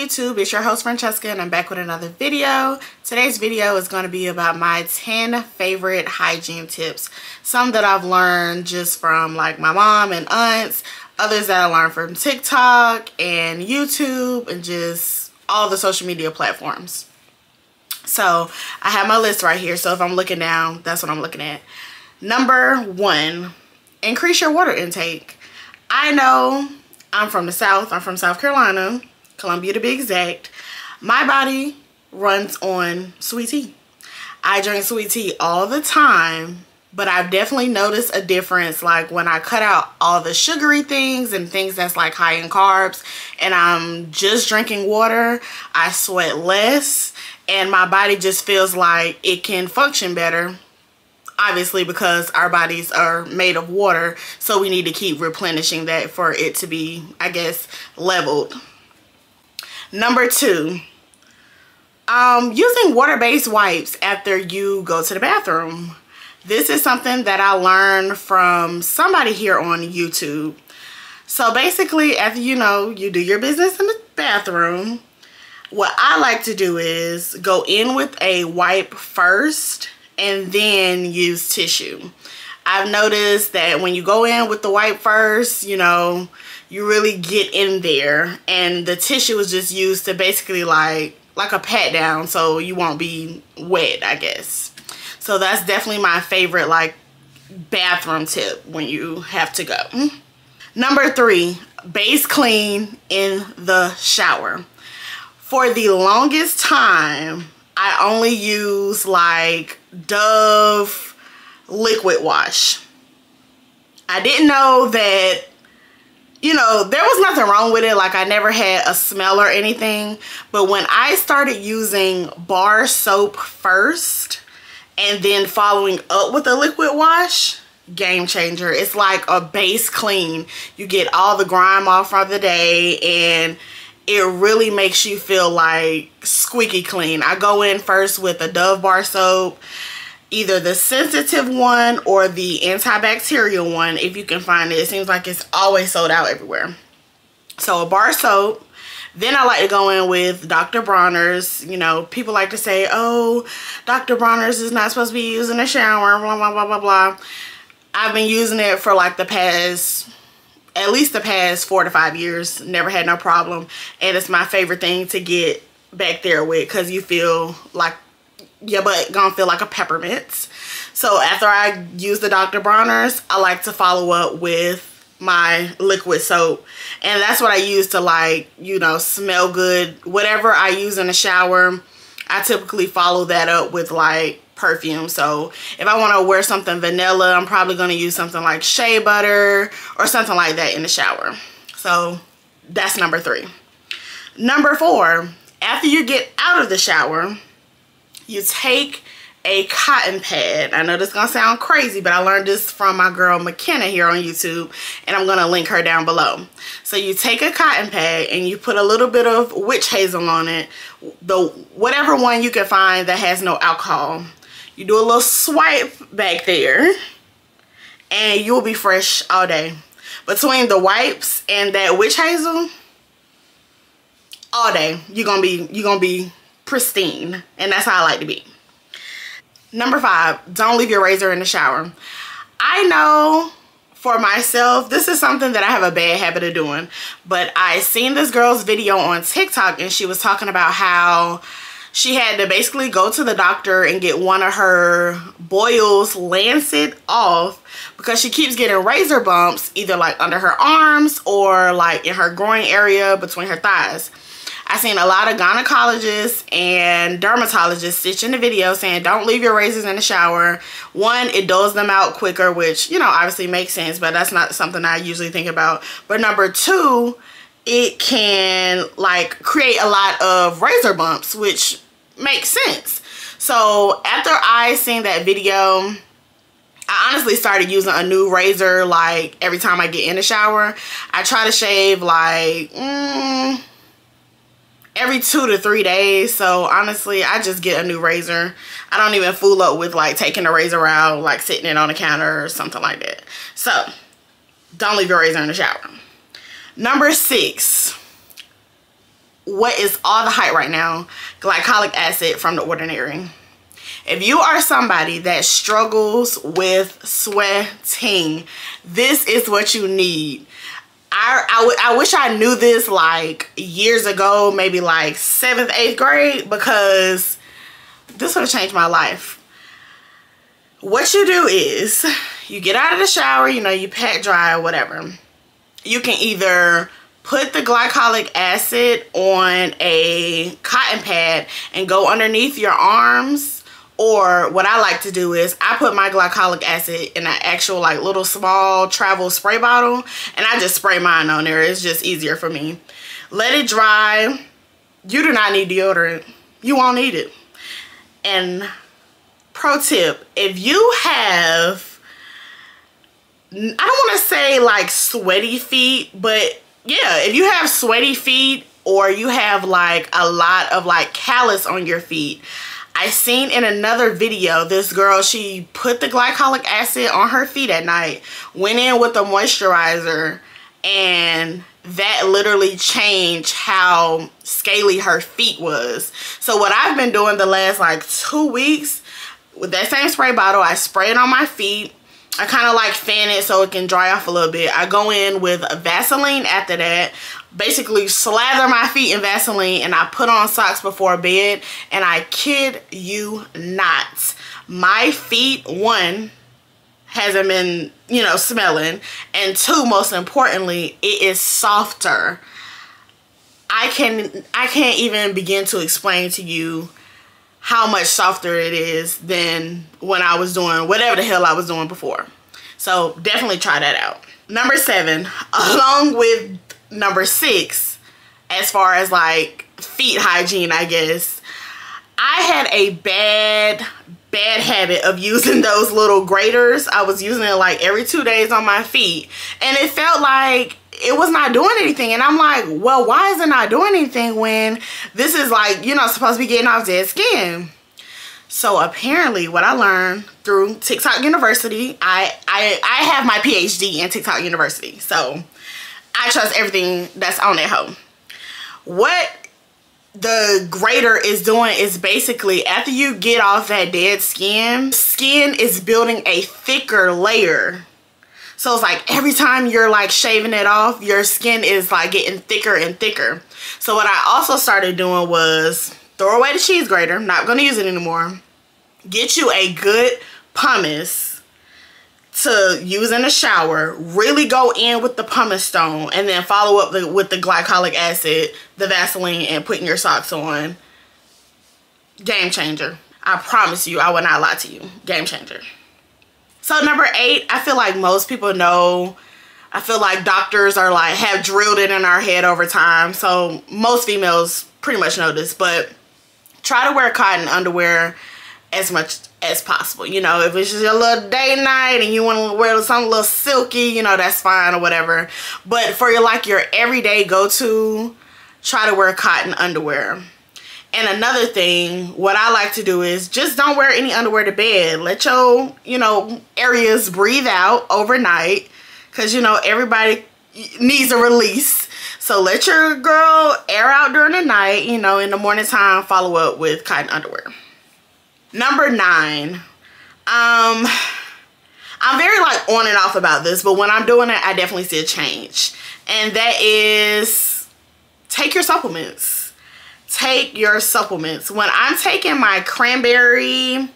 YouTube, it's your host Francesca and I'm back with another video. Today's video is going to be about my 10 favorite hygiene tips. Some that I've learned just from like my mom and aunts, others that I learned from TikTok and YouTube and just all the social media platforms. So I have my list right here, so if I'm looking down, that's what I'm looking at. Number 1, increase your water intake. I know I'm from the South. I'm from South Carolina, Columbia to be exact. My body runs on sweet tea. I drink sweet tea all the time, but I've definitely noticed a difference like when I cut out all the sugary things and things that's like high in carbs and I'm just drinking water, I sweat less and my body just feels like it can function better. Obviously, because our bodies are made of water, so we need to keep replenishing that for it to be, I guess, leveled. Number 2, using water-based wipes after you go to the bathroom. This is something that I learned from somebody here on YouTube. So basically, after you do your business in the bathroom, what I like to do is go in with a wipe first and then use tissue. I've noticed that when you go in with the wipe first, you really get in there, and the tissue is just used to basically like a pat down so you won't be wet, I guess. So that's definitely my favorite like bathroom tip when you have to go. Number 3, base clean in the shower. For the longest time, I only use like Dove liquid wash. I didn't know that, there was nothing wrong with it. Like I never had a smell or anything. But when I started using bar soap first and then following up with a liquid wash, game changer. It's like a base clean. You get all the grime off for the day and it really makes you feel like squeaky clean. I go in first with a Dove bar soap, either the sensitive one or the antibacterial one if you can find it. It seems like it's always sold out everywhere. So a bar soap. Then I like to go in with Dr. Bronner's. People like to say, oh, Dr. Bronner's is not supposed to be used in the shower, blah, blah, blah, blah, blah. I've been using it for like at least the past 4 to 5 years. Never had no problem. And it's my favorite thing to get back there with because you feel like your butt gonna feel like a peppermint. So after I use the Dr. Bronner's, I like to follow up with my liquid soap. And that's what I use to like, smell good. Whatever I use in the shower, I typically follow that up with like perfume. So if I want to wear something vanilla, I'm probably going to use something like shea butter or something like that in the shower. So that's number 3. Number 4, after you get out of the shower, you take a cotton pad. I know this is going to sound crazy, but I learned this from my girl McKenna here on YouTube, and I'm going to link her down below. So you take a cotton pad and you put a little bit of witch hazel on it, whatever one you can find that has no alcohol. You do a little swipe back there and you'll be fresh all day. Between the wipes and that witch hazel, all day you're gonna be pristine, and that's how I like to be. Number 5, don't leave your razor in the shower. I know for myself, this is something that I have a bad habit of doing, but I seen this girl's video on TikTok and she was talking about how she had to basically go to the doctor and get one of her boils lancet off because she keeps getting razor bumps either like under her arms or like in her groin area between her thighs. I seen a lot of gynecologists and dermatologists stitch in the video saying don't leave your razors in the shower. 1, it dulls them out quicker, which obviously makes sense, but that's not something I usually think about. But number 2, it can like create a lot of razor bumps, which makes sense. So after I seen that video, I honestly started using a new razor like every time I get in the shower. I try to shave like every 2 to 3 days. So honestly, I just get a new razor. I don't even fool up with like taking the razor out, like sitting it on the counter or something like that. So don't leave your razor in the shower. Number 6, what is all the hype right now, glycolic acid from The Ordinary. If you are somebody that struggles with sweating, this is what you need. I wish I knew this like years ago, maybe like 7th, 8th grade, because this would have changed my life. What you do is you get out of the shower, you know, you pat dry or whatever. You can either put the glycolic acid on a cotton pad and go underneath your arms, or what I like to do is I put my glycolic acid in an actual like little small travel spray bottle, and I just spray mine on there. It's just easier for me. Let it dry. You do not need deodorant. You won't need it. And pro tip, if you have, I don't want to say like sweaty feet, but yeah, if you have sweaty feet or you have like a lot of like callus on your feet, I seen in another video, this girl, she put the glycolic acid on her feet at night, went in with a moisturizer, and that literally changed how scaly her feet was. So what I've been doing the last like 2 weeks, with that same spray bottle, I spray it on my feet. I kind of like fan it so it can dry off a little bit. I go in with Vaseline after that. Basically slather my feet in Vaseline, and I put on socks before bed, and I kid you not, my feet, one, hasn't been, you know, smelling, and two, most importantly, it is softer. I can't even begin to explain to you how much softer it is than when I was doing whatever the hell I was doing before. So definitely try that out. Number 7, along with number 6, as far as like feet hygiene, I guess, I had a bad habit of using those little graters. I was using it like every 2 days on my feet, and it felt like it was not doing anything. And I'm like, well, why is it not doing anything when this is like, you know, supposed to be getting off dead skin? So apparently what I learned through TikTok University, I have my PhD in TikTok University, so I trust everything that's on that hoe. What the grater is doing is basically, after you get off that dead skin, skin is building a thicker layer. So it's like every time you're like shaving it off, your skin is like getting thicker and thicker. So what I also started doing was throw away the cheese grater. Not going to use it anymore. Get you a good pumice to use in the shower. Really go in with the pumice stone, and then follow up with the glycolic acid, the Vaseline, and putting your socks on. Game changer. I promise you, I will not lie to you. Game changer. So number 8, I feel like most people know. I feel like doctors are like, have drilled it in our head over time. So most females pretty much know this, but try to wear cotton underwear as much as possible. You know, if it's just a little day and night and you want to wear something a little silky, you know, that's fine or whatever. But for your like your everyday go-to, try to wear cotton underwear. And another thing, what I like to do is just don't wear any underwear to bed. Let your, you know, areas breathe out overnight, because, you know, everybody needs a release. So let your girl air out during the night, you know, in the morning time, follow up with cotton underwear. Number 9, I'm very like on and off about this, but when I'm doing it, I definitely see a change. And that is, take your supplements. Take your supplements. When I'm taking my cranberry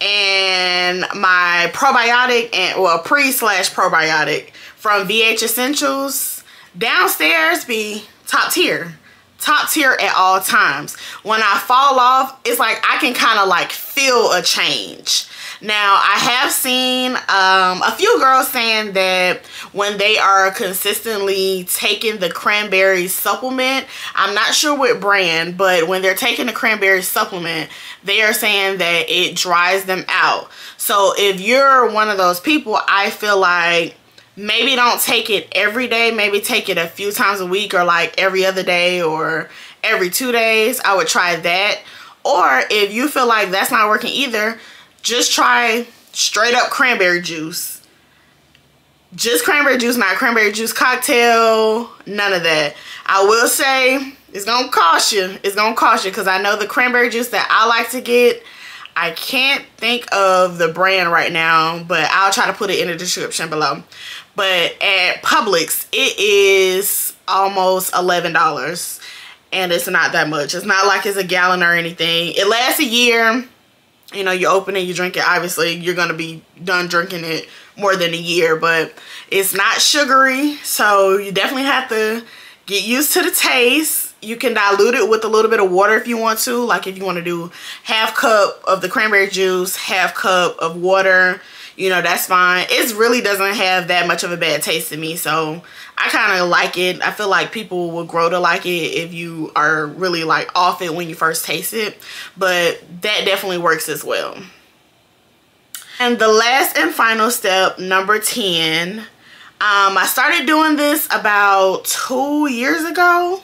and my probiotic, and well, pre/probiotic from VH Essentials, downstairs be top tier at all times. When I fall off, it's like I can kind of like feel a change. Now, I have seen a few girls saying that when they are consistently taking the cranberry supplement, I'm not sure what brand, but when they're taking the cranberry supplement, they are saying that it dries them out. So if you're one of those people, I feel like maybe don't take it every day. Maybe take it a few times a week, or like every other day or every 2 days. I would try that. Or if you feel like that's not working either, just try straight up cranberry juice. Just cranberry juice, not cranberry juice cocktail, none of that. I will say It's gonna cost you. It's gonna cost you, because I know the cranberry juice that I like to get, I can't think of the brand right now, but I'll try to put it in the description below. But at Publix, it is almost $11, and it's not that much. It's not like it's a gallon or anything. It lasts a year. You know, you open it, you drink it. Obviously, you're gonna be done drinking it more than a year, but it's not sugary, so you definitely have to get used to the taste. You can dilute it with a little bit of water if you want to. Like if you want to do half cup of the cranberry juice, half cup of water, you know, that's fine. It really doesn't have that much of a bad taste to me, so I kind of like it. I feel like people will grow to like it if you are really like off it when you first taste it, but that definitely works as well. And the last and final step, number 10, I started doing this about 2 years ago,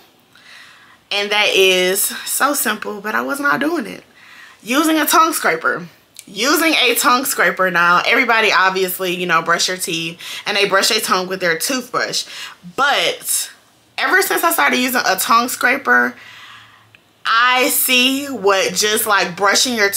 and that is so simple, but I was not doing it. Using a tongue scraper. Using a tongue scraper. Now, everybody obviously, you know, brush their teeth and they brush their tongue with their toothbrush. But ever since I started using a tongue scraper, I see what just like brushing your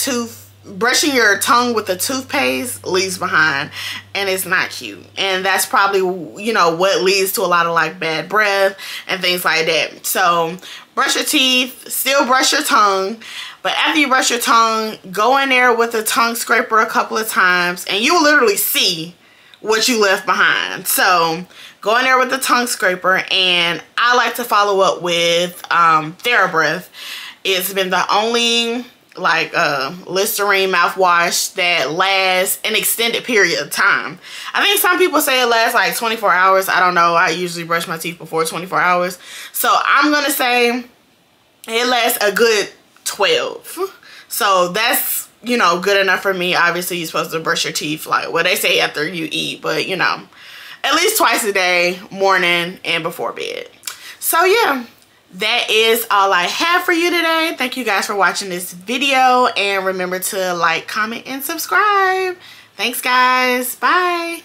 tongue with a toothpaste leaves behind, and it's not cute. And that's probably, you know, what leads to a lot of like bad breath and things like that. So brush your teeth, still brush your tongue, but after you brush your tongue, go in there with a tongue scraper a couple of times and you will literally see what you left behind. So go in there with the tongue scraper, and I like to follow up with Therabreath. It's been the only like Listerine mouthwash that lasts an extended period of time. I think some people say it lasts like 24 hours. I don't know. I usually brush my teeth before 24 hours. So I'm gonna say it lasts a good 12. So that's, you know, good enough for me. Obviously, you're supposed to brush your teeth like, well, they say after you eat, but you know, at least twice a day, morning and before bed. So yeah, that is all I have for you today. Thank you guys for watching this video, and remember to like, comment, and subscribe. Thanks guys. Bye.